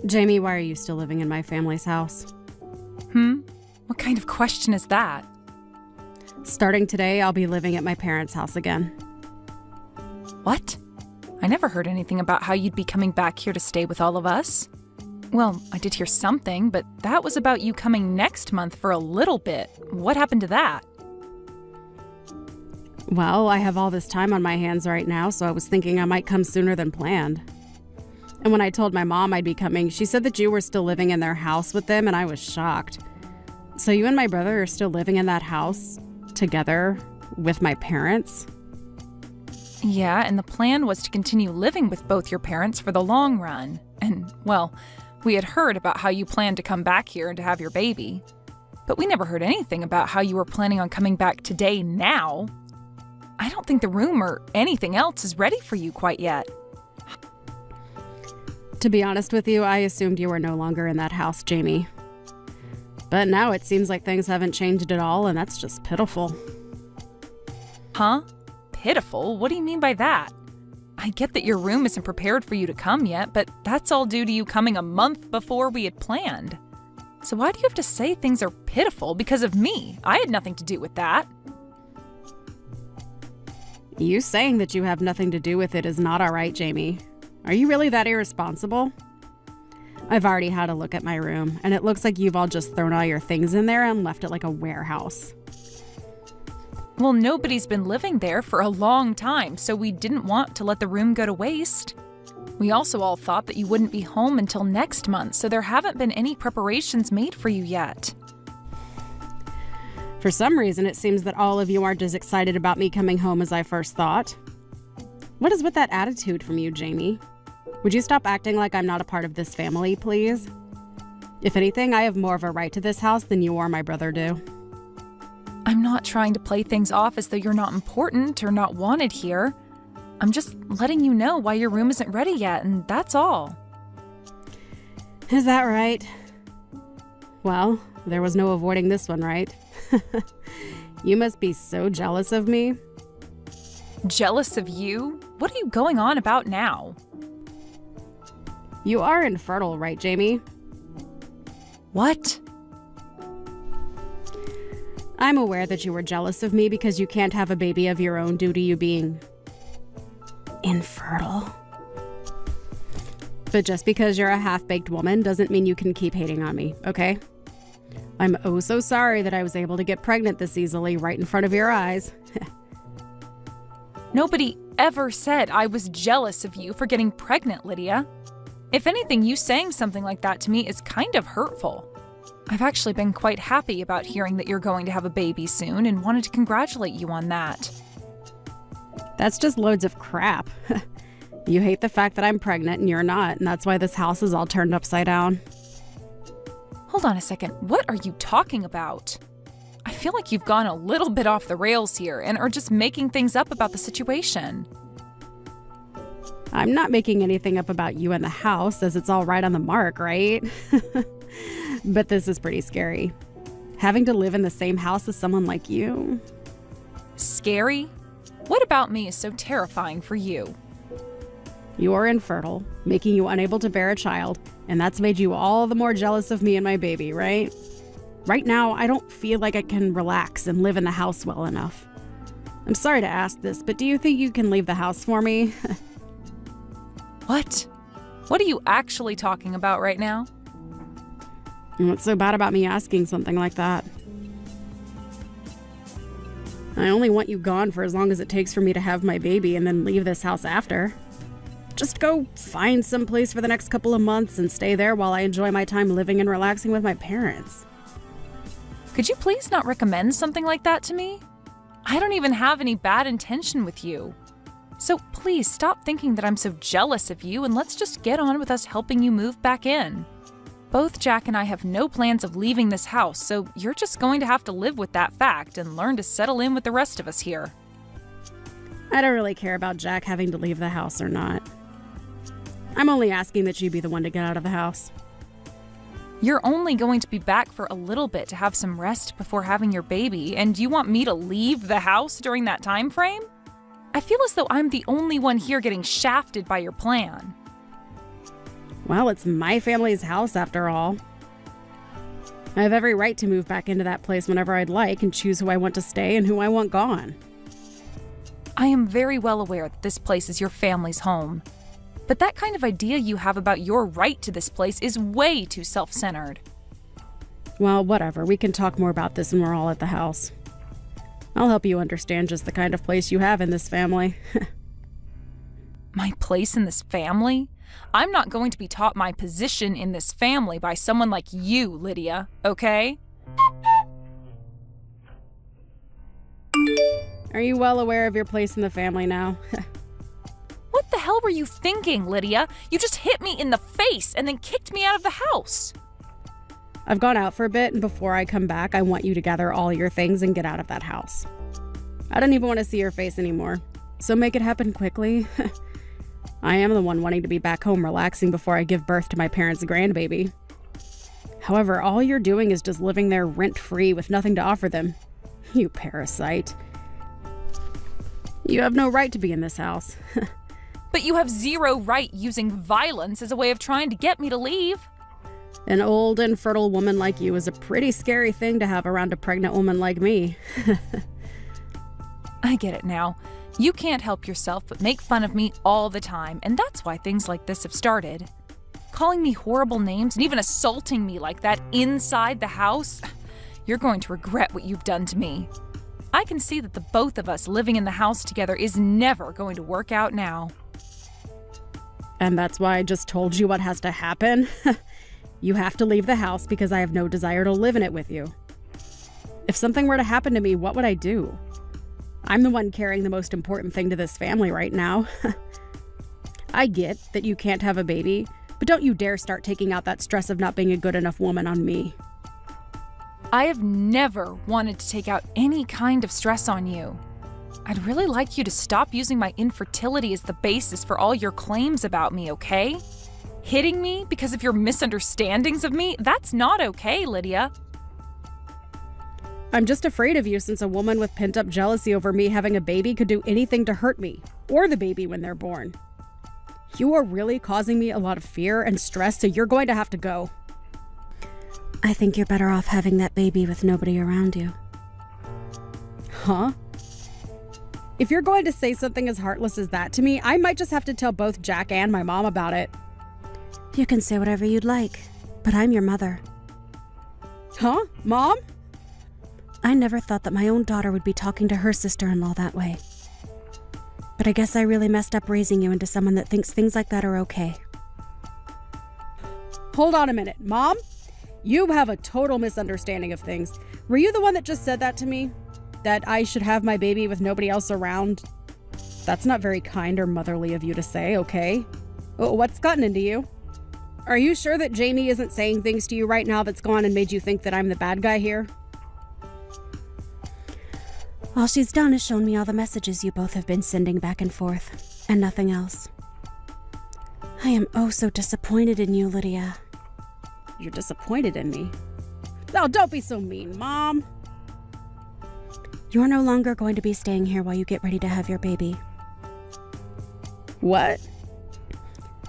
Jamie, why are you still living in my family's house? What kind of question is that? Starting today, I'll be living at my parents' house again. What? I never heard anything about how you'd be coming back here to stay with all of us. Well, I did hear something, but that was about you coming next month for a little bit. What happened to that? Well, I have all this time on my hands right now, so I was thinking I might come sooner than planned. And when I told my mom I'd be coming, she said that you were still living in their house with them, and I was shocked. So you and my brother are still living in that house together with my parents? Yeah, and the plan was to continue living with both your parents for the long run. And, well, we had heard about how you planned to come back here and to have your baby. But we never heard anything about how you were planning on coming back today now. I don't think the room or anything else is ready for you quite yet. To be honest with you, I assumed you were no longer in that house, Jamie. But now it seems like things haven't changed at all, and that's just pitiful. Huh? Pitiful? What do you mean by that? I get that your room isn't prepared for you to come yet, but that's all due to you coming a month before we had planned. So why do you have to say things are pitiful because of me? I had nothing to do with that. You saying that you have nothing to do with it is not all right, Jamie. Are you really that irresponsible? I've already had a look at my room, and it looks like you've all just thrown all your things in there and left it like a warehouse. Well, nobody's been living there for a long time, so we didn't want to let the room go to waste. We also all thought that you wouldn't be home until next month, so there haven't been any preparations made for you yet. For some reason, it seems that all of you aren't as excited about me coming home as I first thought. What is with that attitude from you, Jamie? Would you stop acting like I'm not a part of this family, please? If anything, I have more of a right to this house than you or my brother do. I'm not trying to play things off as though you're not important or not wanted here. I'm just letting you know why your room isn't ready yet, and that's all. Is that right? Well, there was no avoiding this one, right? You must be so jealous of me. Jealous of you? What are you going on about now? You are infertile, right, Jamie? What? I'm aware that you were jealous of me because you can't have a baby of your own due to you being infertile. But just because you're a half-baked woman doesn't mean you can keep hating on me, okay? I'm oh so sorry that I was able to get pregnant this easily right in front of your eyes. Nobody ever said I was jealous of you for getting pregnant, Lydia. If anything, you saying something like that to me is kind of hurtful. I've actually been quite happy about hearing that you're going to have a baby soon and wanted to congratulate you on that. That's just loads of crap. You hate the fact that I'm pregnant and you're not, and that's why this house is all turned upside down. Hold on a second. What are you talking about? I feel like you've gone a little bit off the rails here and are just making things up about the situation. I'm not making anything up about you and the house, as it's all right on the mark, right? But this is pretty scary. Having to live in the same house as someone like you. Scary? What about me is so terrifying for you? You're infertile, making you unable to bear a child, and that's made you all the more jealous of me and my baby, right? Right now, I don't feel like I can relax and live in the house well enough. I'm sorry to ask this, but do you think you can leave the house for me? What? What are you actually talking about right now? What's so bad about me asking something like that? I only want you gone for as long as it takes for me to have my baby and then leave this house after. Just go find some place for the next couple of months and stay there while I enjoy my time living and relaxing with my parents. Could you please not recommend something like that to me? I don't even have any bad intention with you. So please stop thinking that I'm so jealous of you and let's just get on with us helping you move back in. Both Jack and I have no plans of leaving this house, so you're just going to have to live with that fact and learn to settle in with the rest of us here. I don't really care about Jack having to leave the house or not. I'm only asking that you be the one to get out of the house. You're only going to be back for a little bit to have some rest before having your baby, and you want me to leave the house during that time frame? I feel as though I'm the only one here getting shafted by your plan. Well, it's my family's house after all. I have every right to move back into that place whenever I'd like and choose who I want to stay and who I want gone. I am very well aware that this place is your family's home. But that kind of idea you have about your right to this place is way too self-centered. Well, whatever. We can talk more about this when we're all at the house. I'll help you understand just the kind of place you have in this family. My place in this family? I'm not going to be taught my position in this family by someone like you, Lydia, okay? Are you well aware of your place in the family now? What the hell were you thinking, Lydia? You just hit me in the face and then kicked me out of the house. I've gone out for a bit, and before I come back, I want you to gather all your things and get out of that house. I don't even want to see your face anymore, so make it happen quickly. I am the one wanting to be back home relaxing before I give birth to my parents' grandbaby. However, all you're doing is just living there rent-free with nothing to offer them. You parasite. You have no right to be in this house. But you have zero right using violence as a way of trying to get me to leave. An old, infertile woman like you is a pretty scary thing to have around a pregnant woman like me. I get it now. You can't help yourself but make fun of me all the time, and that's why things like this have started. Calling me horrible names and even assaulting me like that inside the house? You're going to regret what you've done to me. I can see that the both of us living in the house together is never going to work out now. And that's why I just told you what has to happen? You have to leave the house because I have no desire to live in it with you. If something were to happen to me, what would I do? I'm the one carrying the most important thing to this family right now. I get that you can't have a baby, but don't you dare start taking out that stress of not being a good enough woman on me. I have never wanted to take out any kind of stress on you. I'd really like you to stop using my infertility as the basis for all your claims about me, okay? Hitting me because of your misunderstandings of me? That's not okay, Lydia. I'm just afraid of you since a woman with pent-up jealousy over me having a baby could do anything to hurt me, or the baby when they're born. You are really causing me a lot of fear and stress, so you're going to have to go. I think you're better off having that baby with nobody around you. Huh? If you're going to say something as heartless as that to me, I might just have to tell both Jack and my mom about it. You can say whatever you'd like, but I'm your mother. Huh? Mom? I never thought that my own daughter would be talking to her sister-in-law that way. But I guess I really messed up raising you into someone that thinks things like that are okay. Hold on a minute, Mom? You have a total misunderstanding of things. Were you the one that just said that to me? That I should have my baby with nobody else around? That's not very kind or motherly of you to say, okay? What's gotten into you? Are you sure that Jamie isn't saying things to you right now that's gone and made you think that I'm the bad guy here? All she's done is shown me all the messages you both have been sending back and forth, and nothing else. I am oh so disappointed in you, Lydia. You're disappointed in me? Oh, don't be so mean, Mom. You're no longer going to be staying here while you get ready to have your baby. What?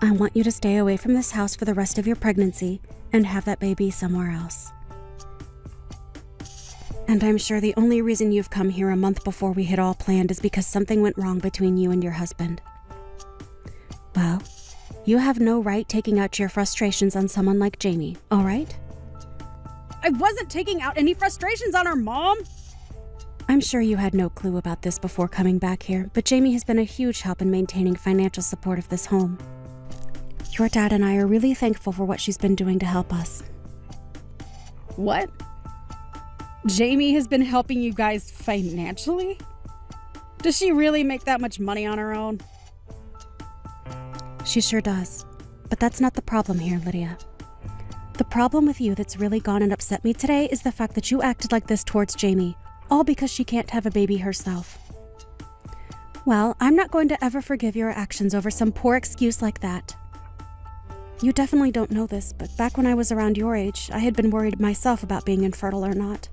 I want you to stay away from this house for the rest of your pregnancy and have that baby somewhere else. And I'm sure the only reason you've come here a month before we had all planned is because something went wrong between you and your husband. Well, you have no right taking out your frustrations on someone like Jamie, all right? I wasn't taking out any frustrations on her, Mom! I'm sure you had no clue about this before coming back here, but Jamie has been a huge help in maintaining financial support of this home. Your dad and I are really thankful for what she's been doing to help us. What? Jamie has been helping you guys financially? Does she really make that much money on her own? She sure does. But that's not the problem here, Lydia. The problem with you that's really gone and upset me today is the fact that you acted like this towards Jamie, all because she can't have a baby herself. Well, I'm not going to ever forgive your actions over some poor excuse like that. You definitely don't know this, but back when I was around your age, I had been worried myself about being infertile or not.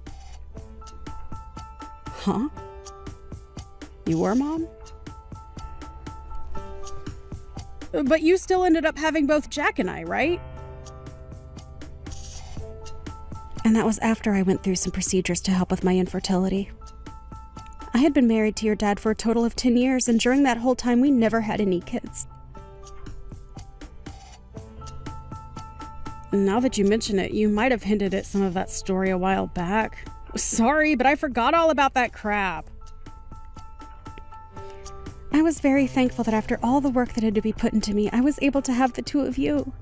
Huh? You were, Mom? But you still ended up having both Jack and I, right? And that was after I went through some procedures to help with my infertility. I had been married to your dad for a total of 10 years, and during that whole time, we never had any kids. Now that you mention it, you might have hinted at some of that story a while back. Sorry, but I forgot all about that crap. I was very thankful that after all the work that had to be put into me, I was able to have the two of you.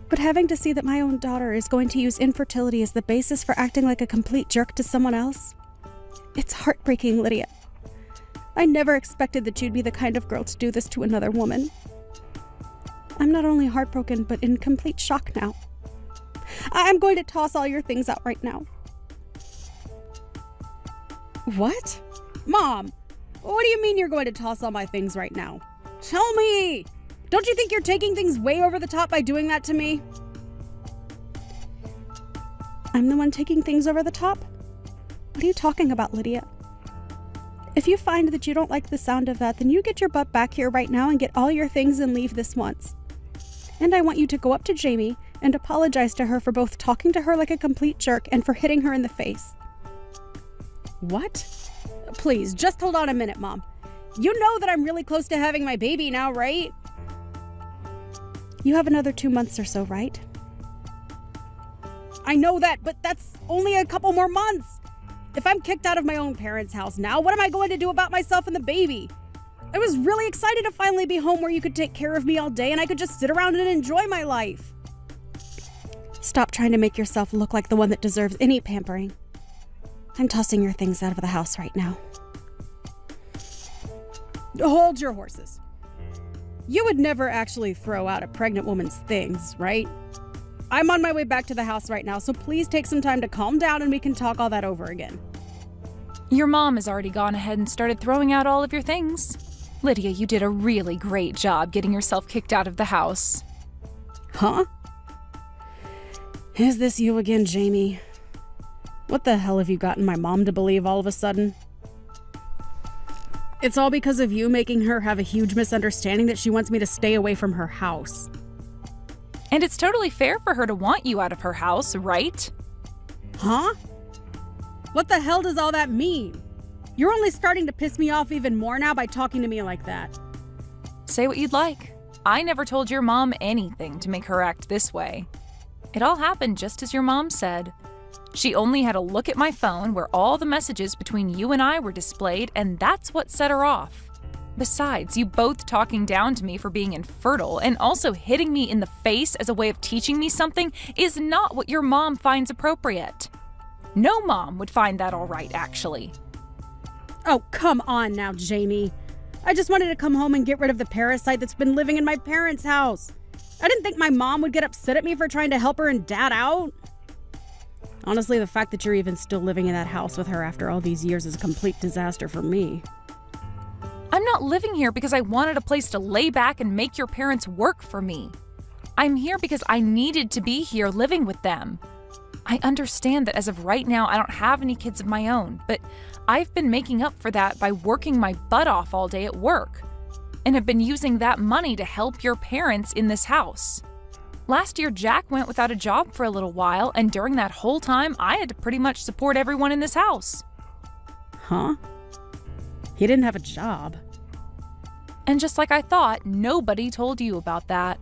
But having to see that my own daughter is going to use infertility as the basis for acting like a complete jerk to someone else, it's heartbreaking, Lydia. I never expected that you'd be the kind of girl to do this to another woman. I'm not only heartbroken, but in complete shock now. I'm going to toss all your things out right now. What? Mom, what do you mean you're going to toss all my things right now? Tell me! Don't you think you're taking things way over the top by doing that to me? I'm the one taking things over the top? What are you talking about, Lydia? If you find that you don't like the sound of that, then you get your butt back here right now and get all your things and leave this once. And I want you to go up to Jamie and apologize to her for both talking to her like a complete jerk and for hitting her in the face. What? Please, just hold on a minute, Mom. You know that I'm really close to having my baby now, right? You have another 2 months or so, right? I know that, but that's only a couple more months. If I'm kicked out of my own parents' house now, what am I going to do about myself and the baby? I was really excited to finally be home where you could take care of me all day and I could just sit around and enjoy my life. Stop trying to make yourself look like the one that deserves any pampering. I'm tossing your things out of the house right now. Hold your horses. You would never actually throw out a pregnant woman's things, right? I'm on my way back to the house right now, so please take some time to calm down and we can talk all that over again. Your mom has already gone ahead and started throwing out all of your things. Lydia, you did a really great job getting yourself kicked out of the house. Huh? Is this you again, Jamie? What the hell have you gotten my mom to believe all of a sudden? It's all because of you making her have a huge misunderstanding that she wants me to stay away from her house. And it's totally fair for her to want you out of her house, right? Huh? What the hell does all that mean? You're only starting to piss me off even more now by talking to me like that. Say what you'd like. I never told your mom anything to make her act this way. It all happened just as your mom said. She only had a look at my phone where all the messages between you and I were displayed, and that's what set her off. Besides, you both talking down to me for being infertile and also hitting me in the face as a way of teaching me something is not what your mom finds appropriate. No mom would find that all right, actually. Oh, come on now, Jamie. I just wanted to come home and get rid of the parasite that's been living in my parents' house. I didn't think my mom would get upset at me for trying to help her and Dad out. Honestly, the fact that you're even still living in that house with her after all these years is a complete disaster for me. I'm not living here because I wanted a place to lay back and make your parents work for me. I'm here because I needed to be here living with them. I understand that as of right now, I don't have any kids of my own, but I've been making up for that by working my butt off all day at work, and have been using that money to help your parents in this house. Last year, Jack went without a job for a little while, and during that whole time, I had to pretty much support everyone in this house. Huh? He didn't have a job. And just like I thought, nobody told you about that.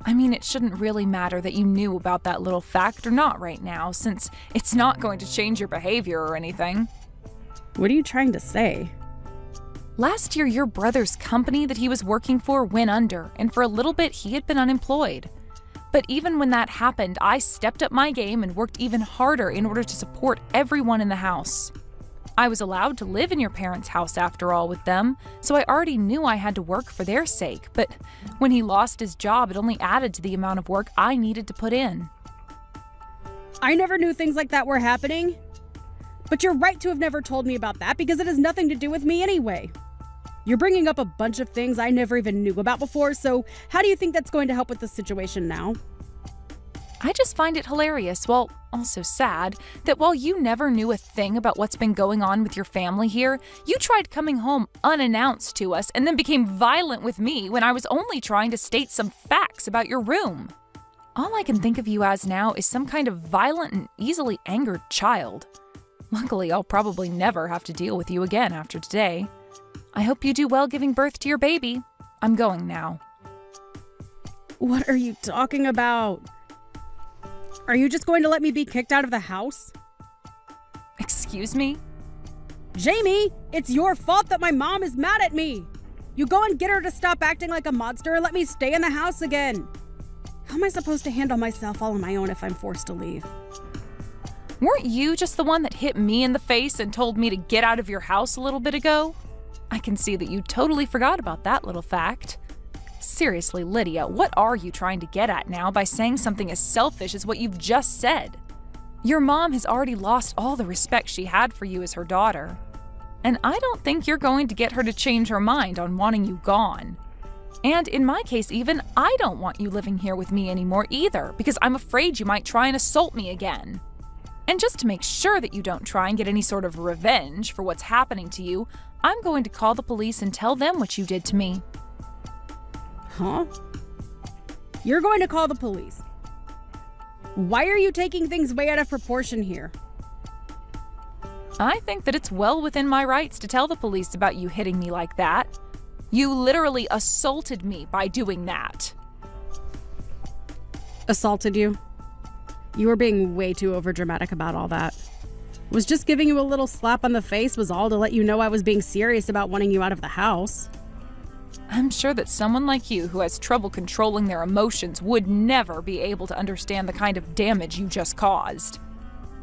I mean, it shouldn't really matter that you knew about that little fact or not right now, since it's not going to change your behavior or anything. What are you trying to say? Last year, your brother's company that he was working for went under, and for a little bit, he had been unemployed. But even when that happened, I stepped up my game and worked even harder in order to support everyone in the house. I was allowed to live in your parents' house after all with them, so I already knew I had to work for their sake, but when he lost his job, it only added to the amount of work I needed to put in. I never knew things like that were happening. But you're right to have never told me about that because it has nothing to do with me anyway. You're bringing up a bunch of things I never even knew about before, so how do you think that's going to help with the situation now? I just find it hilarious, well, also sad, that while you never knew a thing about what's been going on with your family here, you tried coming home unannounced to us and then became violent with me when I was only trying to state some facts about your room. All I can think of you as now is some kind of violent and easily angered child. Luckily, I'll probably never have to deal with you again after today. I hope you do well giving birth to your baby. I'm going now. What are you talking about? Are you just going to let me be kicked out of the house? Excuse me? Jamie, it's your fault that my mom is mad at me. You go and get her to stop acting like a monster and let me stay in the house again. How am I supposed to handle myself all on my own if I'm forced to leave? Weren't you just the one that hit me in the face and told me to get out of your house a little bit ago? I can see that you totally forgot about that little fact. Seriously, Lydia, what are you trying to get at now by saying something as selfish as what you've just said? Your mom has already lost all the respect she had for you as her daughter. And I don't think you're going to get her to change her mind on wanting you gone. And in my case even, I don't want you living here with me anymore either, because I'm afraid you might try and assault me again. And just to make sure that you don't try and get any sort of revenge for what's happening to you, I'm going to call the police and tell them what you did to me. Huh? You're going to call the police? Why are you taking things way out of proportion here? I think that it's well within my rights to tell the police about you hitting me like that. You literally assaulted me by doing that. Assaulted you? You were being way too overdramatic about all that. Was just giving you a little slap on the face was all to let you know I was being serious about wanting you out of the house. I'm sure that someone like you who has trouble controlling their emotions would never be able to understand the kind of damage you just caused.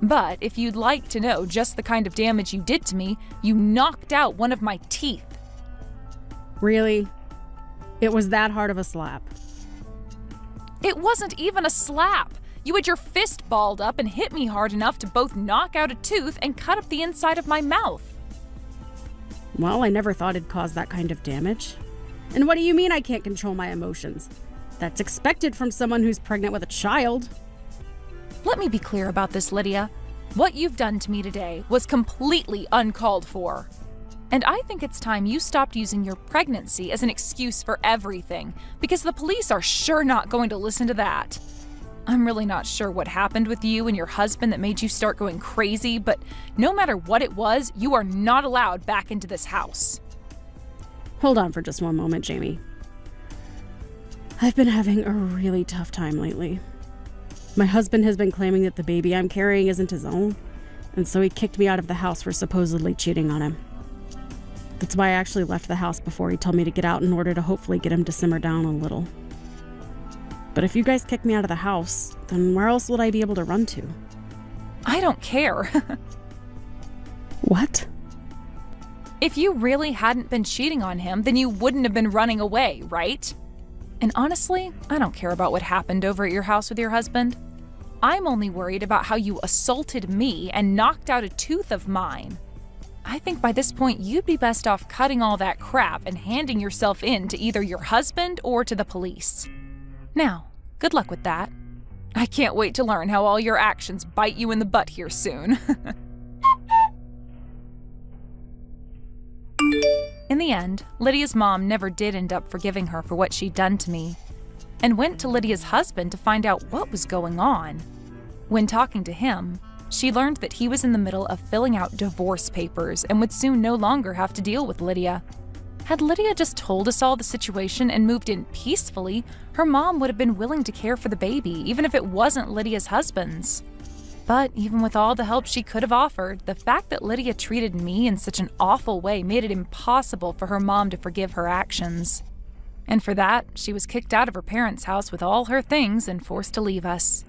But if you'd like to know just the kind of damage you did to me, you knocked out one of my teeth. Really? It was that hard of a slap? It wasn't even a slap. You had your fist balled up and hit me hard enough to both knock out a tooth and cut up the inside of my mouth. Well, I never thought it'd cause that kind of damage. And what do you mean I can't control my emotions? That's expected from someone who's pregnant with a child. Let me be clear about this, Lydia. What you've done to me today was completely uncalled for. And I think it's time you stopped using your pregnancy as an excuse for everything, because the police are sure not going to listen to that. I'm really not sure what happened with you and your husband that made you start going crazy, but no matter what it was, you are not allowed back into this house. Hold on for just one moment, Jamie. I've been having a really tough time lately. My husband has been claiming that the baby I'm carrying isn't his own, and so he kicked me out of the house for supposedly cheating on him. That's why I actually left the house before he told me to get out in order to hopefully get him to simmer down a little. But if you guys kick me out of the house, then where else would I be able to run to? I don't care. What? If you really hadn't been cheating on him, then you wouldn't have been running away, right? And honestly, I don't care about what happened over at your house with your husband. I'm only worried about how you assaulted me and knocked out a tooth of mine. I think by this point you'd be best off cutting all that crap and handing yourself in to either your husband or to the police. Now, good luck with that. I can't wait to learn how all your actions bite you in the butt here soon. In the end, Lydia's mom never did end up forgiving her for what she'd done to me, and went to Lydia's husband to find out what was going on. When talking to him, she learned that he was in the middle of filling out divorce papers and would soon no longer have to deal with Lydia. Had Lydia just told us all the situation and moved in peacefully, her mom would have been willing to care for the baby, even if it wasn't Lydia's husband's. But even with all the help she could have offered, the fact that Lydia treated me in such an awful way made it impossible for her mom to forgive her actions. And for that, she was kicked out of her parents' house with all her things and forced to leave us.